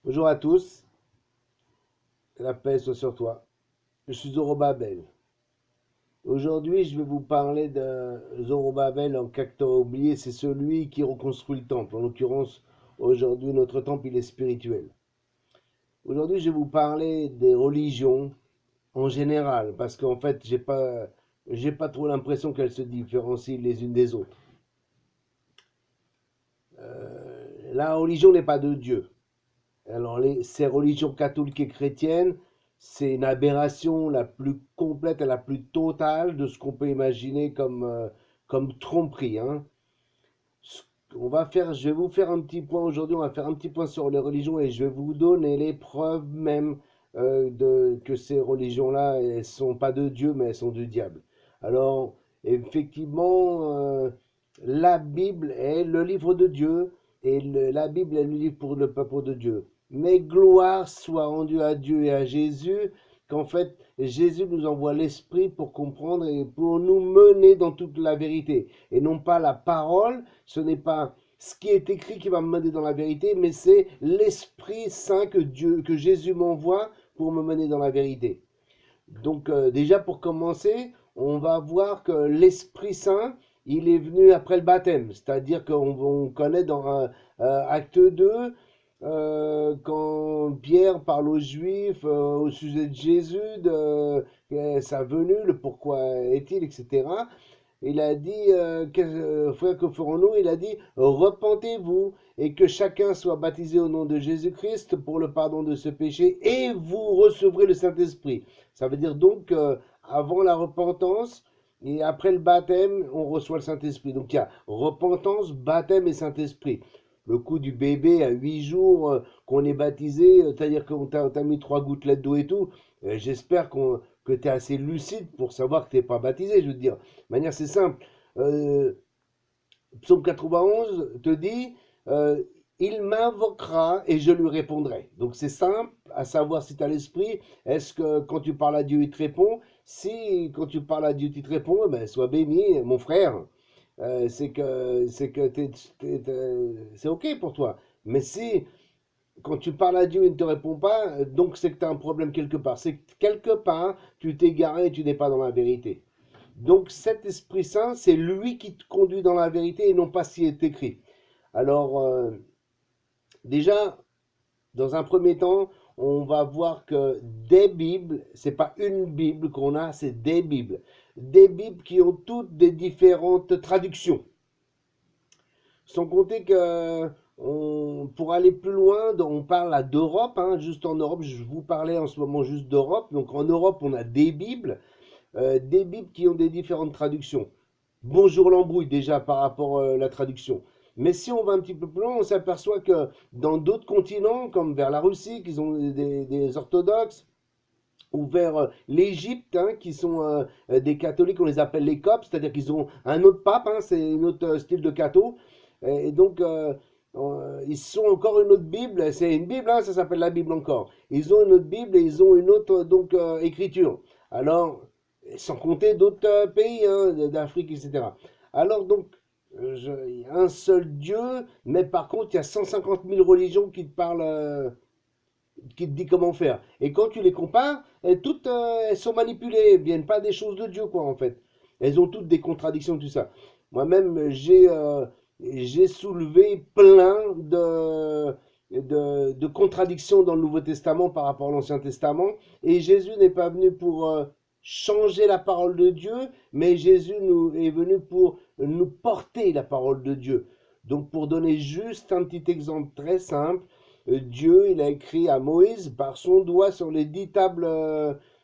Bonjour à tous, que la paix soit sur toi. Je suis Zorobabel. Aujourd'hui, je vais vous parler de Zorobabel en cacteur oublié. C'est celui qui reconstruit le temple. En l'occurrence, aujourd'hui, notre temple, il est spirituel. Aujourd'hui, je vais vous parler des religions en général, parce qu'en fait, j'ai pas trop l'impression qu'elles se différencient les unes des autres. La religion n'est pas de Dieu. Alors, ces religions catholiques et chrétiennes, c'est une aberration la plus complète et la plus totale de ce qu'on peut imaginer comme tromperie, hein. Je vais vous faire un petit point aujourd'hui, on va faire un petit point sur les religions et je vais vous donner les preuves même que ces religions-là, elles sont pas de Dieu, mais elles sont du diable. Alors, effectivement, la Bible est le livre de Dieu et la Bible est le livre pour le peuple de Dieu. Mais gloire soit rendue à Dieu et à Jésus, qu'en fait, Jésus nous envoie l'Esprit pour comprendre et pour nous mener dans toute la vérité. Et non pas la parole, ce n'est pas ce qui est écrit qui va me mener dans la vérité, mais c'est l'Esprit Saint que Jésus m'envoie pour me mener dans la vérité. Donc déjà pour commencer, on va voir que l'Esprit Saint, il est venu après le baptême. C'est-à-dire qu'on connaît dans Acte 2, quand Pierre parle aux Juifs au sujet de Jésus, de sa venue, le pourquoi est-il, etc. Il a dit, frère, que ferons-nous? Il a dit, repentez-vous et que chacun soit baptisé au nom de Jésus-Christ pour le pardon de ce péché et vous recevrez le Saint-Esprit. Ça veut dire donc avant la repentance et après le baptême, on reçoit le Saint-Esprit. Donc il y a repentance, baptême et Saint-Esprit. Le coup du bébé à 8 jours qu'on est baptisé, c'est-à-dire qu'on t'a mis 3 gouttelettes d'eau et tout, j'espère que tu es assez lucide pour savoir que tu n'es pas baptisé, je veux te dire. De manière, c'est simple. Euh, Psaume 91 te dit euh, il m'invoquera et je lui répondrai. Donc c'est simple à savoir si tu as l'esprit. Est-ce que quand tu parles à Dieu, il te répond? Si quand tu parles à Dieu, il te répond, eh ben, sois béni, mon frère. C'est OK pour toi. Mais si quand tu parles à Dieu, il ne te répond pas, donc c'est que tu as un problème quelque part. C'est que quelque part, tu t'es garé et tu n'es pas dans la vérité. Donc cet Esprit Saint, c'est lui qui te conduit dans la vérité et non pas ce qui est écrit. Alors déjà, dans un premier temps, on va voir que des Bibles, c'est pas une Bible qu'on a, c'est des Bibles. Des Bibles qui ont toutes des différentes traductions. Sans compter que pour aller plus loin, on parle d'Europe, hein, juste en Europe, je vous parlais en ce moment juste d'Europe. Donc en Europe, on a des Bibles qui ont des différentes traductions. Bonjour l'embrouille déjà par rapport à la traduction. Mais si on va un petit peu plus loin, on s'aperçoit que dans d'autres continents, comme vers la Russie, qu'ils ont des orthodoxes, ou vers l'Égypte, hein, qui sont des catholiques, on les appelle les coptes, c'est-à-dire qu'ils ont un autre pape, hein, c'est un autre style de catho. Et donc, ils sont encore une autre Bible, c'est une Bible, hein, ça s'appelle la Bible encore. Ils ont une autre Bible et ils ont une autre donc, écriture. Alors, sans compter d'autres pays hein, d'Afrique, etc. Alors donc, il y a un seul Dieu, mais par contre, il y a 150 000 religions qui te parlent, qui te dit comment faire. Et quand tu les compares, toutes elles sont manipulées, elles viennent pas des choses de Dieu, quoi, en fait. Elles ont toutes des contradictions, tout ça. Moi-même, j'ai soulevé plein de contradictions dans le Nouveau Testament par rapport à l'Ancien Testament. Et Jésus n'est pas venu pour changer la parole de Dieu, mais Jésus est venu pour nous porter la parole de Dieu. Donc, pour donner juste un petit exemple très simple, Dieu, il a écrit à Moïse par son doigt sur les 10 tables,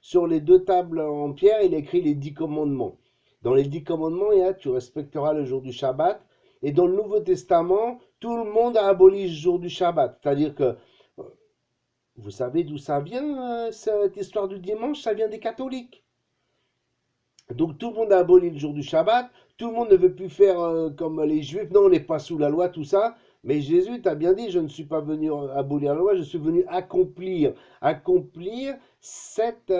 sur les 2 tables en pierre, il a écrit les 10 commandements. Dans les 10 commandements, il y a tu respecteras le jour du Shabbat. Et dans le Nouveau Testament, tout le monde a aboli le jour du Shabbat. C'est-à-dire que, vous savez d'où ça vient, cette histoire du dimanche? Ça vient des catholiques. Donc tout le monde a aboli le jour du Shabbat, tout le monde ne veut plus faire comme les Juifs, non, on n'est pas sous la loi, tout ça. Mais Jésus t'a bien dit, je ne suis pas venu abolir la loi, je suis venu accomplir cette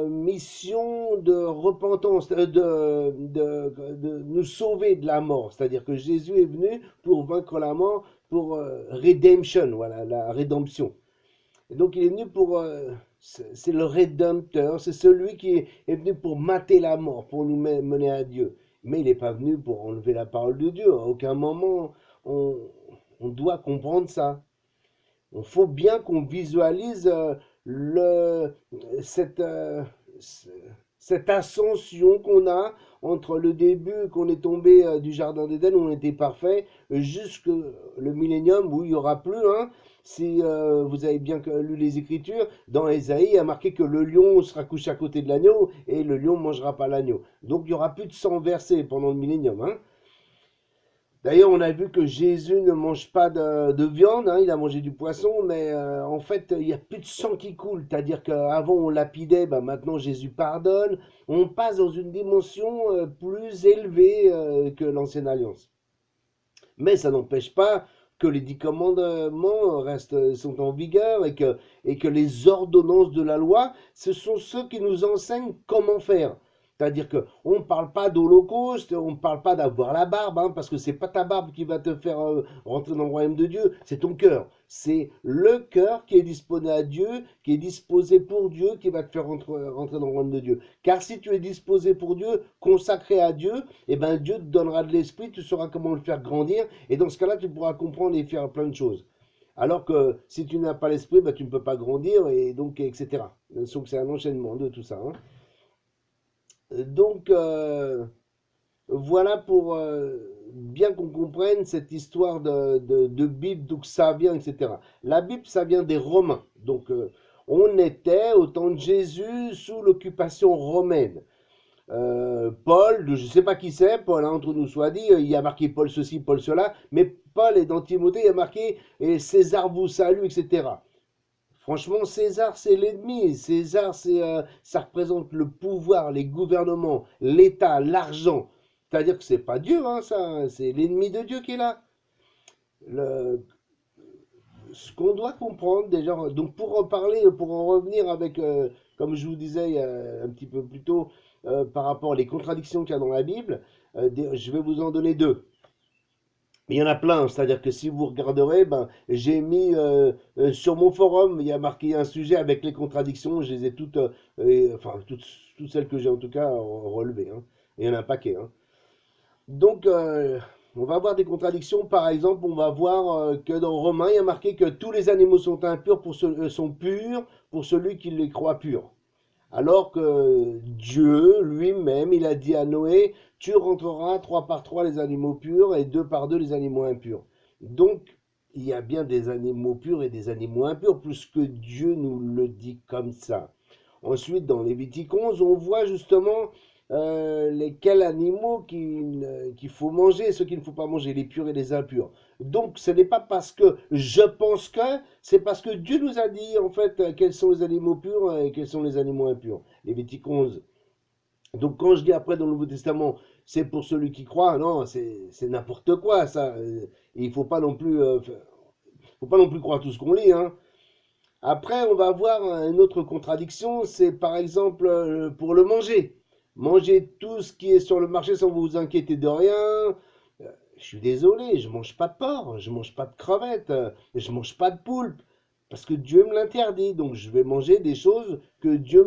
mission de repentance, de nous sauver de la mort. C'est-à-dire que Jésus est venu pour vaincre la mort, pour redemption, voilà, la rédemption. Et donc il est venu pour, c'est le rédempteur, c'est celui qui est venu pour mater la mort, pour nous mener à Dieu. Mais il n'est pas venu pour enlever la parole de Dieu. À aucun moment on, on doit comprendre ça. Il faut bien qu'on visualise le, cette, cette ascension qu'on a entre le début qu'on est tombé du Jardin d'Éden où on était parfait, jusque le millénium où il n'y aura plus. Hein. Si vous avez bien lu les Écritures, dans Ésaïe, il y a marqué que le lion sera couché à côté de l'agneau et le lion ne mangera pas l'agneau. Donc il n'y aura plus de sang versé pendant le millénium. Hein. D'ailleurs, on a vu que Jésus ne mange pas de viande, hein, il a mangé du poisson, mais en fait, il n'y a plus de sang qui coule. C'est-à-dire qu'avant, on lapidait, ben, maintenant Jésus pardonne. On passe dans une dimension plus élevée que l'ancienne alliance. Mais ça n'empêche pas que les 10 commandements sont en vigueur et que les ordonnances de la loi, ce sont ceux qui nous enseignent comment faire. C'est-à-dire qu'on ne parle pas d'holocauste, on ne parle pas d'avoir la barbe, hein, parce que c'est pas ta barbe qui va te faire rentrer dans le royaume de Dieu, c'est ton cœur. C'est le cœur qui est disposé à Dieu, qui est disposé pour Dieu, qui va te faire rentrer dans le royaume de Dieu. Car si tu es disposé pour Dieu, consacré à Dieu, eh ben Dieu te donnera de l'esprit, tu sauras comment le faire grandir, et dans ce cas-là, tu pourras comprendre et faire plein de choses. Alors que si tu n'as pas l'esprit, ben, tu ne peux pas grandir, et donc, etc. Donc c'est un enchaînement de tout ça. Hein. Donc, voilà pour bien qu'on comprenne cette histoire de Bible, d'où ça vient, etc. La Bible, ça vient des Romains. Donc, on était, au temps de Jésus, sous l'occupation romaine. Paul, je ne sais pas qui c'est, Paul, hein, entre nous soit dit, il y a marqué Paul ceci, Paul cela, mais Paul est dans Timothée, il y a marqué César vous salue, etc. Franchement, César, c'est l'ennemi. César, ça représente le pouvoir, les gouvernements, l'État, l'argent. C'est-à-dire que c'est pas Dieu, hein, ça, c'est l'ennemi de Dieu qui est là. Le- Ce qu'on doit comprendre déjà, donc pour en parler, pour en revenir avec, comme je vous disais un petit peu plus tôt, par rapport aux contradictions qu'il y a dans la Bible, je vais vous en donner deux. Mais il y en a plein, c'est-à-dire que si vous regarderez, ben, j'ai mis sur mon forum, il y a marqué un sujet avec les contradictions, je les ai toutes, enfin toutes celles que j'ai en tout cas relevées. Hein. Il y en a un paquet. Hein. Donc, on va voir des contradictions. Par exemple, on va voir que dans Romains, il y a marqué que tous les animaux sont impurs sont purs pour celui qui les croit purs. Alors que Dieu lui-même, il a dit à Noé, tu rentreras 3 par 3 les animaux purs et 2 par 2 les animaux impurs. Donc, il y a bien des animaux purs et des animaux impurs, puisque Dieu nous le dit comme ça. Ensuite, dans Lévitique 11, on voit justement lesquels animaux qu'il faut manger et ceux qu'il ne faut pas manger, les purs et les impurs. Donc, ce n'est pas parce que je pense que, c'est parce que Dieu nous a dit, en fait, quels sont les animaux purs et quels sont les animaux impurs. Lévitique 11. Donc, quand je dis après dans le Nouveau Testament, c'est pour celui qui croit, non, c'est n'importe quoi, ça. Il ne faut pas non plus croire tout ce qu'on lit, hein. Après, on va voir une autre contradiction, c'est par exemple pour le manger. Mangez tout ce qui est sur le marché sans vous inquiéter de rien. Je suis désolé, je mange pas de porc, je mange pas de crevettes, je mange pas de poulpe, parce que Dieu me l'interdit. Donc je vais manger des choses que Dieu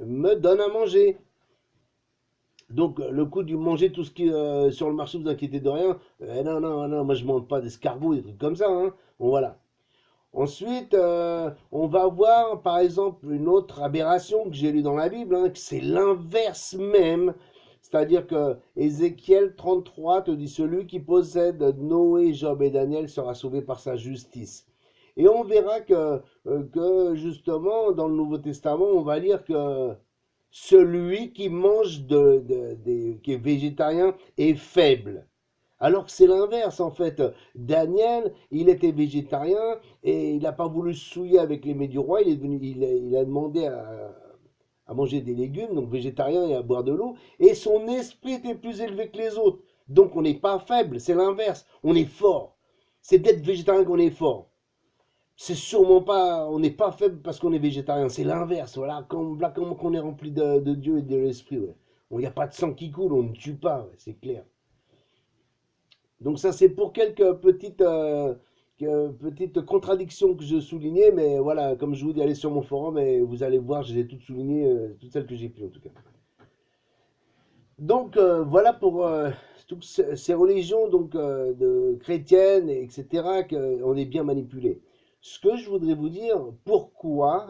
me donne à manger. Donc le coup du manger tout ce qui est sur le marché, vous inquiétez de rien. Non, non, non, moi je mange pas d'escargots, des trucs comme ça. Hein. Bon voilà. Ensuite, on va voir par exemple une autre aberration que j'ai lue dans la Bible, hein, que c'est l'inverse même. C'est-à-dire que Ézéchiel 33 te dit celui qui possède Noé, Job et Daniel sera sauvé par sa justice. Et on verra que justement dans le Nouveau Testament, on va lire que celui qui mange qui est végétarien est faible. Alors que c'est l'inverse en fait. Daniel, il était végétarien et il n'a pas voulu se souiller avec les mets du roi. Il a demandé à manger des légumes, donc végétarien et à boire de l'eau. Et son esprit était plus élevé que les autres. Donc on n'est pas faible, c'est l'inverse. On est fort. C'est d'être végétarien qu'on est fort. C'est sûrement pas, on n'est pas faible parce qu'on est végétarien. C'est l'inverse. Voilà, là, comment qu'on est rempli de Dieu et de l'esprit. Ouais. Il n'y a pas de sang qui coule, on ne tue pas, ouais, c'est clair. Donc ça, c'est pour quelques petites petite contradiction que je soulignais, mais voilà, comme je vous dis, allez sur mon forum et vous allez voir, je les ai toutes soulignées, toutes celles que j'ai pu en tout cas. Donc voilà pour toutes ces religions donc de chrétiennes, etc., qu'on est bien manipulé. Ce que je voudrais vous dire, pourquoi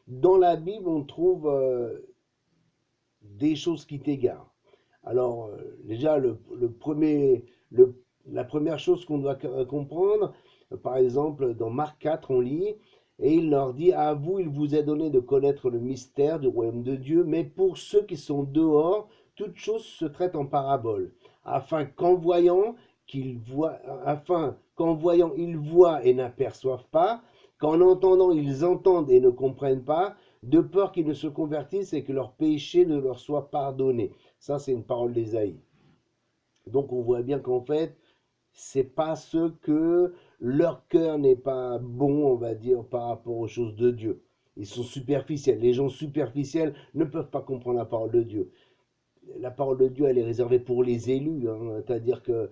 dans la Bible on trouve des choses qui t'égarent. Alors déjà la première chose qu'on doit comprendre, par exemple dans Marc 4 on lit et il leur dit à vous il vous est donné de connaître le mystère du royaume de Dieu, mais pour ceux qui sont dehors toute chose se traite en parabole, afin qu'en voyant ils voient et n'aperçoivent pas, qu'en entendant ils entendent et ne comprennent pas, de peur qu'ils ne se convertissent et que leurs péchés ne leur soient pardonnés. Ça, c'est une parole d'Ésaïe. Donc, on voit bien qu'en fait, c'est parce que leur cœur n'est pas bon, on va dire, par rapport aux choses de Dieu. Ils sont superficiels. Les gens superficiels ne peuvent pas comprendre la parole de Dieu. La parole de Dieu, elle est réservée pour les élus, hein. C'est-à-dire que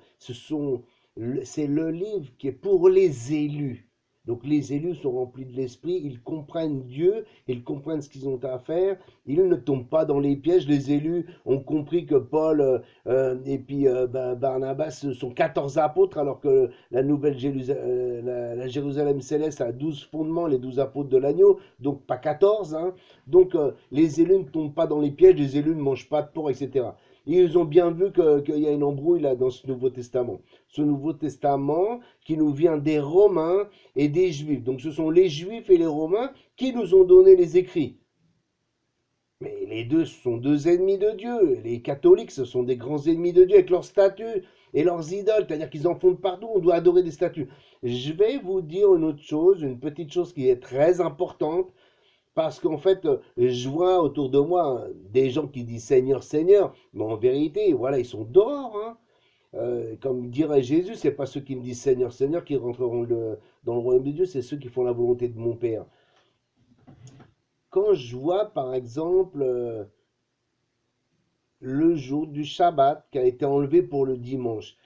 c'est le livre qui est pour les élus. Donc les élus sont remplis de l'esprit, ils comprennent Dieu, ils comprennent ce qu'ils ont à faire, ils ne tombent pas dans les pièges. Les élus ont compris que Paul et puis Barnabas sont 14 apôtres, alors que la Jérusalem céleste a 12 fondements, les 12 apôtres de l'agneau, donc pas 14. Hein. Donc les élus ne tombent pas dans les pièges, les élus ne mangent pas de porc, etc. Ils ont bien vu qu'il y a une embrouille là dans ce Nouveau Testament. Ce Nouveau Testament qui nous vient des Romains et des Juifs. Donc ce sont les Juifs et les Romains qui nous ont donné les écrits. Mais les deux sont deux ennemis de Dieu. Les catholiques, ce sont des grands ennemis de Dieu avec leurs statues et leurs idoles, c'est-à-dire qu'ils en font de partout, on doit adorer des statues. Je vais vous dire une autre chose, une petite chose qui est très importante, parce qu'en fait, je vois autour de moi des gens qui disent Seigneur, Seigneur, mais en vérité, voilà, ils sont dehors. Hein. Comme dirait Jésus, c'est pas ceux qui me disent Seigneur, Seigneur qui rentreront dans le royaume de Dieu, c'est ceux qui font la volonté de mon Père. Quand je vois, par exemple, le jour du Shabbat qui a été enlevé pour le dimanche,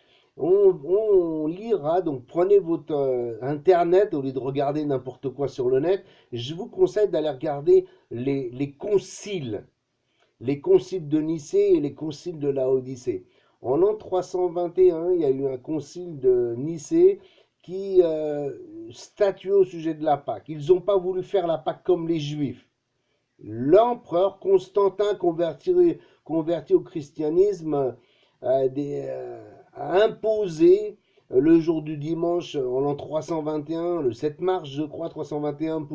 on lira, donc prenez votre internet au lieu de regarder n'importe quoi sur le net. Je vous conseille d'aller regarder les conciles de Nicée et les conciles de Laodicée. En l'an 321, il y a eu un concile de Nicée qui statuait au sujet de la Pâque. Ils n'ont pas voulu faire la Pâque comme les Juifs. L'empereur Constantin, converti au christianisme, a imposé le jour du dimanche en l'an 321, le 7 mars, je crois, 321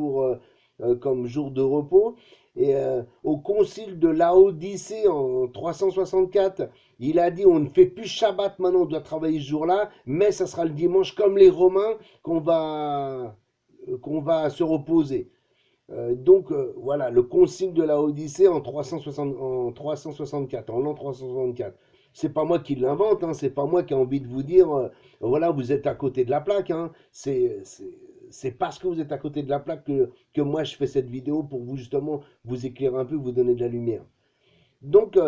comme jour de repos. Et au concile de Laodicée en 364, il a dit on ne fait plus Shabbat maintenant, on doit travailler ce jour-là, mais ça sera le dimanche comme les Romains qu'on va se reposer. Donc voilà, le concile de la Odyssée en 364, en l'an 364. C'est pas moi qui l'invente, hein, c'est pas moi qui ai envie de vous dire, voilà, vous êtes à côté de la plaque. Hein. C'est parce que vous êtes à côté de la plaque que moi je fais cette vidéo pour vous justement vous éclairer un peu, vous donner de la lumière. Donc,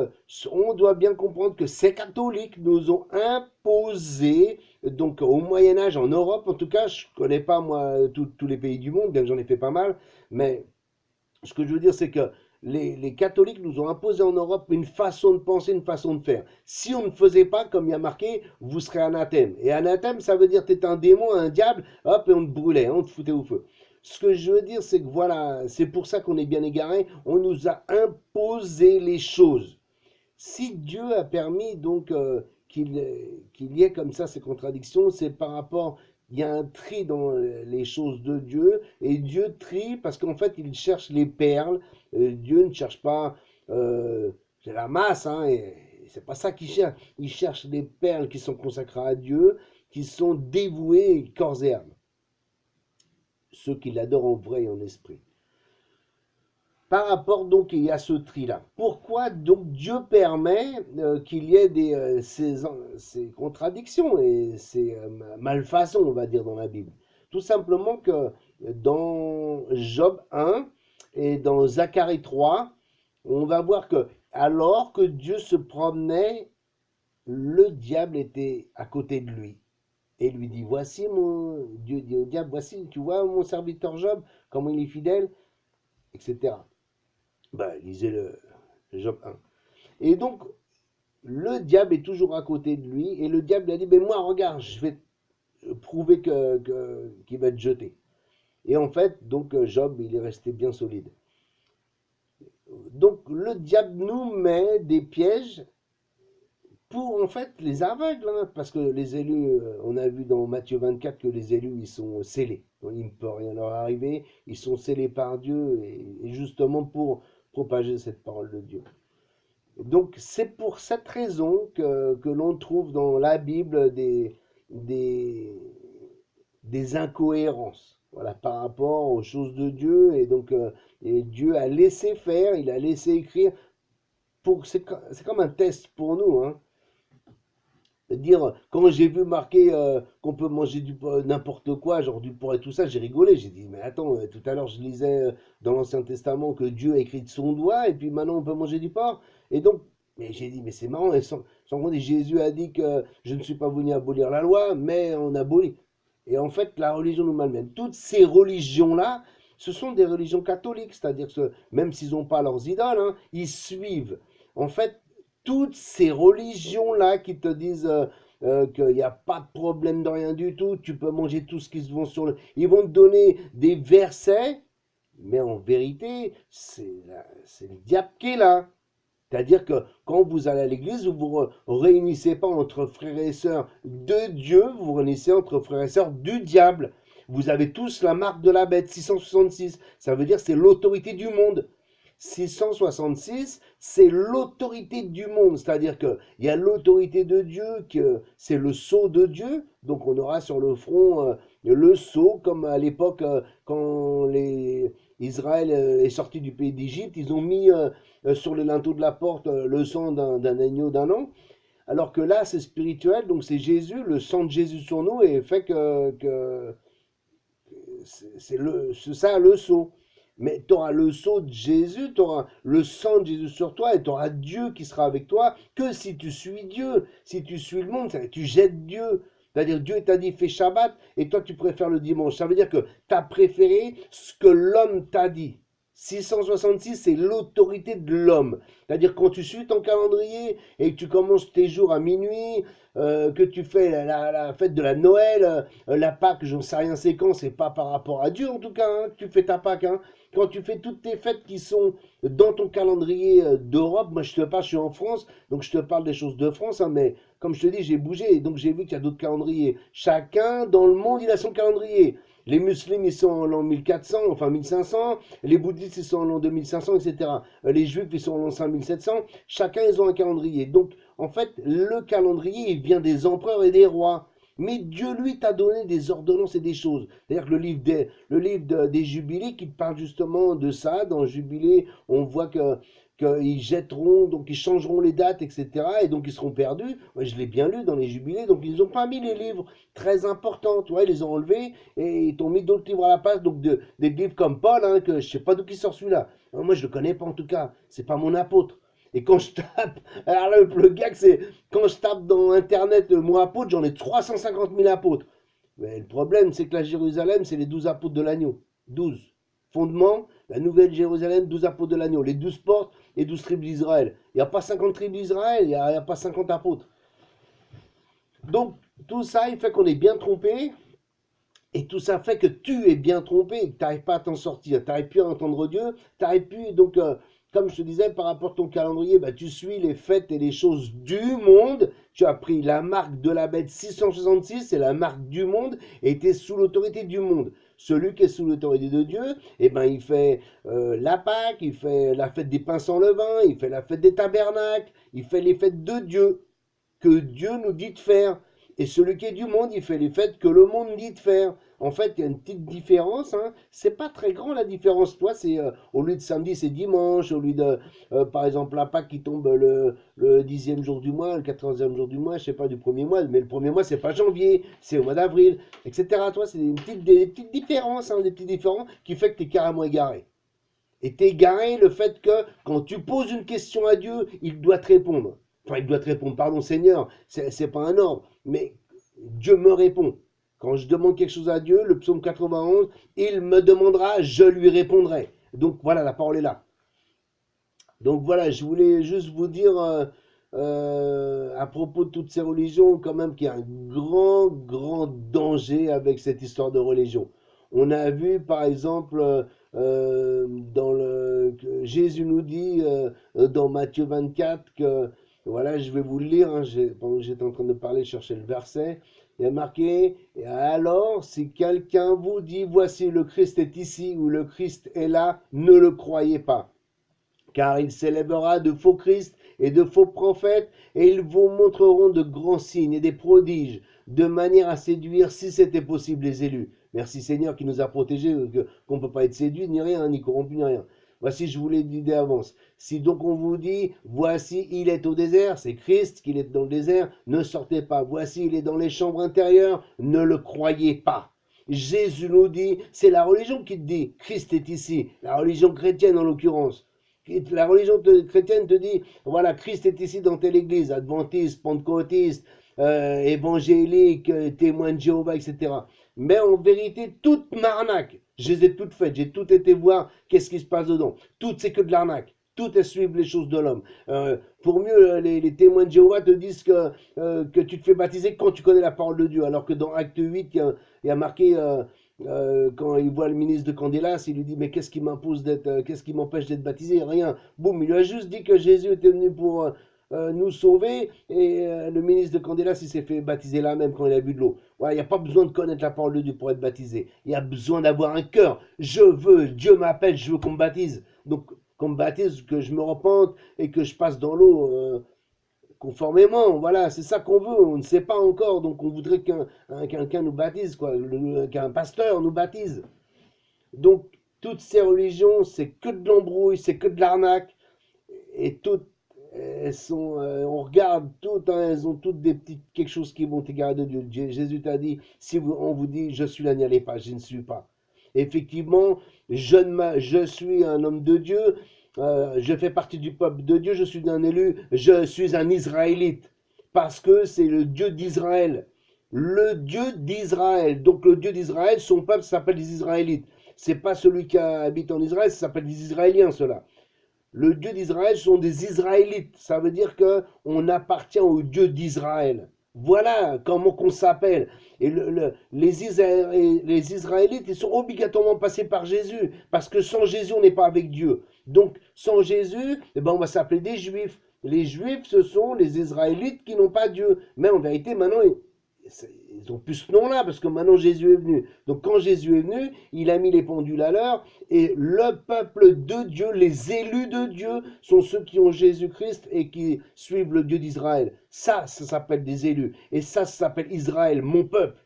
on doit bien comprendre que ces catholiques nous ont imposé, donc au Moyen Âge, en Europe, en tout cas, je ne connais pas moi tous les pays du monde, bien que j'en ai fait pas mal, mais ce que je veux dire, c'est que les catholiques nous ont imposé en Europe une façon de penser, une façon de faire. Si on ne faisait pas, comme il y a marqué, vous serez anathème. Et anathème, ça veut dire que tu es un démon, un diable, hop, et on te brûlait, hein, on te foutait au feu. Ce que je veux dire, c'est que voilà, c'est pour ça qu'on est bien égaré. On nous a imposé les choses. Si Dieu a permis donc qu'il y ait comme ça ces contradictions, c'est par rapport, il y a un tri dans les choses de Dieu, et Dieu trie parce qu'en fait il cherche les perles. Dieu ne cherche pas la masse, hein, et c'est pas ça qu'il cherche. Il cherche les perles qui sont consacrées à Dieu, qui sont dévouées corps et âme, ceux qui l'adorent en vrai et en esprit. Par rapport donc il y a ce tri-là. Pourquoi donc Dieu permet qu'il y ait ces contradictions et ces malfaçons, on va dire, dans la Bible? Tout simplement que dans Job 1 et dans Zacharie 3, on va voir que alors que Dieu se promenait, le diable était à côté de lui. Et il lui dit, voici Dieu dit au diable, voici, tu vois mon serviteur Job, comment il est fidèle, etc. Ben, lisez le Job 1. Et donc, le diable est toujours à côté de lui, et le diable lui a dit, ben moi, regarde, je vais prouver qu'il va être jeté. Et en fait, donc Job, il est resté bien solide. Donc le diable nous met des pièges pour en fait les aveugles, hein, parce que les élus, on a vu dans Matthieu 24 que les élus, ils sont scellés. Donc, il ne peut rien leur arriver, ils sont scellés par Dieu, et justement pour propager cette parole de Dieu. Donc c'est pour cette raison que l'on trouve dans la Bible des, des incohérences, voilà, par rapport aux choses de Dieu. Et donc et Dieu a laissé faire, il a laissé écrire. C'est comme un test pour nous, hein. Dire, quand j'ai vu marquer qu'on peut manger n'importe quoi, genre du porc et tout ça, j'ai rigolé. J'ai dit, mais attends, tout à l'heure je lisais dans l'Ancien Testament que Dieu a écrit de son doigt, et puis maintenant on peut manger du porc. Et donc, mais j'ai dit, mais c'est marrant, et sans compter, Jésus a dit que je ne suis pas venu abolir la loi, mais on abolit. Et en fait, la religion nous malmène. Toutes ces religions-là, ce sont des religions catholiques, c'est-à-dire que même s'ils n'ont pas leurs idoles, hein, ils suivent. En fait, toutes ces religions-là qui te disent qu'il n'y a pas de problème de rien du tout, tu peux manger tout ce qui se vend sur le... Ils vont te donner des versets, mais en vérité, c'est le diable qui est là. C'est-à-dire que quand vous allez à l'église, vous ne vous réunissez pas entre frères et sœurs de Dieu, vous vous réunissez entre frères et sœurs du diable. Vous avez tous la marque de la bête, 666. Ça veut dire c'est l'autorité du monde. 666, c'est l'autorité du monde, c'est-à-dire qu'il y a l'autorité de Dieu, que c'est le sceau de Dieu, donc on aura sur le front le sceau, comme à l'époque quand Israël est sorti du pays d'Égypte, ils ont mis sur les linteaux de la porte le sang d'un agneau d'un an, alors que là c'est spirituel, donc c'est Jésus, le sang de Jésus sur nous, et fait que c'est ça le sceau. Mais tu auras le sceau de Jésus, tu auras le sang de Jésus sur toi, et tu auras Dieu qui sera avec toi, que si tu suis Dieu. Si tu suis le monde, tu jettes Dieu. C'est-à-dire Dieu t'a dit fais Shabbat, et toi tu préfères le dimanche. Ça veut dire que tu as préféré ce que l'homme t'a dit. 666, c'est l'autorité de l'homme. C'est-à-dire quand tu suis ton calendrier et que tu commences tes jours à minuit, que tu fais la fête de la Noël, la Pâque, j'en sais rien c'est quand, c'est pas par rapport à Dieu en tout cas, hein, que tu fais ta Pâque. Hein. Quand tu fais toutes tes fêtes qui sont dans ton calendrier d'Europe, moi je te parle, je suis en France, donc je te parle des choses de France, hein, mais comme je te dis, j'ai bougé, et donc j'ai vu qu'il y a d'autres calendriers. Chacun dans le monde, il a son calendrier. Les musulmans, ils sont en l'an 1400, enfin 1500. Les bouddhistes, ils sont en l'an 2500, etc. Les juifs, ils sont en l'an 5700. Chacun, ils ont un calendrier. Donc, en fait, le calendrier, il vient des empereurs et des rois. Mais Dieu, lui, t'a donné des ordonnances et des choses. C'est-à-dire que le livre des Jubilés qui parle justement de ça, dans Jubilé, on voit qu'ils jetteront, donc ils changeront les dates, etc. Et donc ils seront perdus. Moi, je l'ai bien lu dans les Jubilés, donc ils n'ont pas mis les livres très importants, tu vois, ils les ont enlevés et ils t'ont mis d'autres livres à la place, donc des livres comme Paul, hein, que je sais pas d'où il sort celui-là. Moi, je le connais pas en tout cas, c'est pas mon apôtre. Et quand je tape, alors là, le gag, c'est quand je tape dans Internet le mot apôtre, j'en ai 350 000 apôtres. Mais le problème, c'est que la Jérusalem, c'est les 12 apôtres de l'agneau. 12. Fondement, la nouvelle Jérusalem, 12 apôtres de l'agneau. Les 12 portes et 12 tribus d'Israël. Il n'y a pas 50 tribus d'Israël, il n'y a pas 50 apôtres. Donc, tout ça, il fait qu'on est bien trompé. Et tout ça fait que tu es bien trompé, que tu n'arrives pas à t'en sortir, tu n'arrives plus à entendre Dieu, tu n'arrives plus, donc, comme je te disais, par rapport à ton calendrier, bah, tu suis les fêtes et les choses du monde, tu as pris la marque de la bête 666, c'est la marque du monde, et tu es sous l'autorité du monde. Celui qui est sous l'autorité de Dieu, eh ben, il fait la Pâque, il fait la fête des pains sans levain, il fait la fête des tabernacles, il fait les fêtes de Dieu, que Dieu nous dit de faire. Et celui qui est du monde, il fait les fêtes que le monde dit de faire. En fait, il y a une petite différence. Hein. C'est pas très grand la différence. Toi, c'est au lieu de samedi, c'est dimanche. Au lieu de, par exemple, la Pâque qui tombe le 10e jour du mois, le 14e jour du mois, je sais pas, du premier mois. Mais le premier mois, c'est pas janvier, c'est au mois d'avril, etc. Toi, c'est des petites différences, hein, des petits différences qui fait que tu es carrément égaré. Et t'es égaré le fait que quand tu poses une question à Dieu, il doit te répondre. Enfin, il doit te répondre, pardon Seigneur, c'est pas un ordre. Mais Dieu me répond. Quand je demande quelque chose à Dieu, le psaume 91, il me demandera, je lui répondrai. Donc voilà, la parole est là. Donc voilà, je voulais juste vous dire à propos de toutes ces religions, quand même, qu'il y a un grand, grand danger avec cette histoire de religion. On a vu, par exemple, que Jésus nous dit dans Matthieu 24 que, voilà, je vais vous le lire, hein, pendant que j'étais en train de parler, je cherchais le verset, il y a marqué, et alors, si quelqu'un vous dit, voici le Christ est ici ou le Christ est là, ne le croyez pas car il s'élèvera de faux Christ et de faux prophètes, et ils vous montreront de grands signes et des prodiges, de manière à séduire, si c'était possible, les élus. Merci Seigneur qui nous a protégés, qu'on ne peut pas être séduit, ni rien, ni corrompu, ni rien. Voici, je vous l'ai dit d'avance. Si donc on vous dit, voici, il est au désert, c'est Christ qu'il est dans le désert, ne sortez pas. Voici, il est dans les chambres intérieures, ne le croyez pas. Jésus nous dit, c'est la religion qui te dit, Christ est ici, la religion chrétienne en l'occurrence. La religion chrétienne te dit, voilà, Christ est ici dans telle église, adventiste, pentecôtiste, évangélique, témoin de Jéhovah, etc. Mais en vérité, toute m'arnaque. Je les ai toutes faites, j'ai tout été voir qu'est-ce qui se passe dedans. Tout, c'est que de l'arnaque. Tout est suivre les choses de l'homme. Pour mieux, les témoins de Jéhovah te disent que tu te fais baptiser quand tu connais la parole de Dieu. Alors que dans Acte 8, il y a marqué quand il voit le ministre de Candélas, il lui dit mais qu'est-ce qui m'impose d'être, qu'est-ce qui m'empêche d'être baptisé? Rien. Boum, il lui a juste dit que Jésus était venu pour nous sauver et le ministre de Candélas il s'est fait baptiser là même quand il a bu de l'eau. Voilà, il n'y a pas besoin de connaître la parole de Dieu pour être baptisé. Il y a besoin d'avoir un cœur. Je veux, Dieu m'appelle, je veux qu'on me baptise. Donc qu'on me baptise, que je me repente et que je passe dans l'eau. Conformément, voilà, c'est ça qu'on veut, on ne sait pas encore, donc on voudrait quelqu'un nous baptise, quoi, qu'un pasteur nous baptise. Donc, toutes ces religions, c'est que de l'embrouille, c'est que de l'arnaque, et toutes, elles sont, on regarde toutes, hein, elles ont toutes des petites, quelque chose qui vont t'égarer de Dieu. Jésus t'a dit, si on vous dit, je suis là, n'y allez pas, je ne suis pas. Effectivement, je suis un homme de Dieu, je fais partie du peuple de Dieu, je suis un élu, je suis un Israélite, parce que c'est le Dieu d'Israël. Le Dieu d'Israël. Donc le Dieu d'Israël, son peuple s'appelle les Israélites. C'est pas celui qui habite en Israël, ça s'appelle les Israéliens, cela. Le Dieu d'Israël sont des Israélites. Ça veut dire qu'on appartient au Dieu d'Israël. Voilà comment qu'on s'appelle. Et les Israélites, ils sont obligatoirement passés par Jésus. Parce que sans Jésus, on n'est pas avec Dieu. Donc, sans Jésus, eh ben, on va s'appeler des Juifs. Les Juifs, ce sont les Israélites qui n'ont pas Dieu. Mais en vérité, maintenant, ils ont plus ce nom-là parce que maintenant Jésus est venu. Donc quand Jésus est venu, il a mis les pendules à l'heure et le peuple de Dieu, les élus de Dieu sont ceux qui ont Jésus-Christ et qui suivent le Dieu d'Israël. Ça s'appelle des élus. Et ça s'appelle Israël, mon peuple.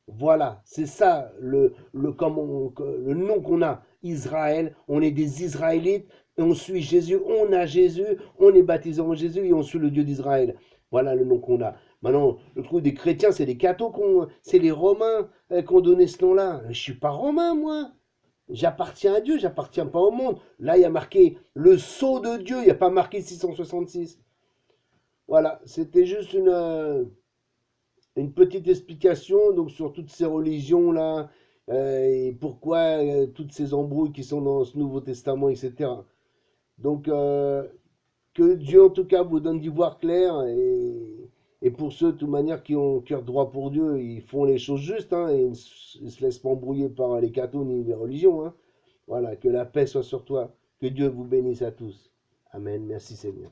Voilà, c'est ça le nom qu'on a. Israël, on est des Israélites, et on suit Jésus, on a Jésus, on est baptisé en Jésus et on suit le Dieu d'Israël. Voilà le nom qu'on a. Maintenant, le trou des chrétiens, c'est les cathos, c'est les Romains qui ont donné ce nom-là. Je ne suis pas romain, moi. J'appartiens à Dieu, j'appartiens pas au monde. Là, il y a marqué le sceau de Dieu, il n'y a pas marqué 666. Voilà, c'était juste une petite explication donc, sur toutes ces religions-là et pourquoi toutes ces embrouilles qui sont dans ce Nouveau Testament, etc. Donc, que Dieu, en tout cas, vous donne d'y voir clair. Et pour ceux, de toute manière, qui ont cœur droit pour Dieu, ils font les choses justes hein, et ils ne se laissent pas embrouiller par les cathos ni les religions. Hein. Voilà, que la paix soit sur toi. Que Dieu vous bénisse à tous. Amen. Merci Seigneur.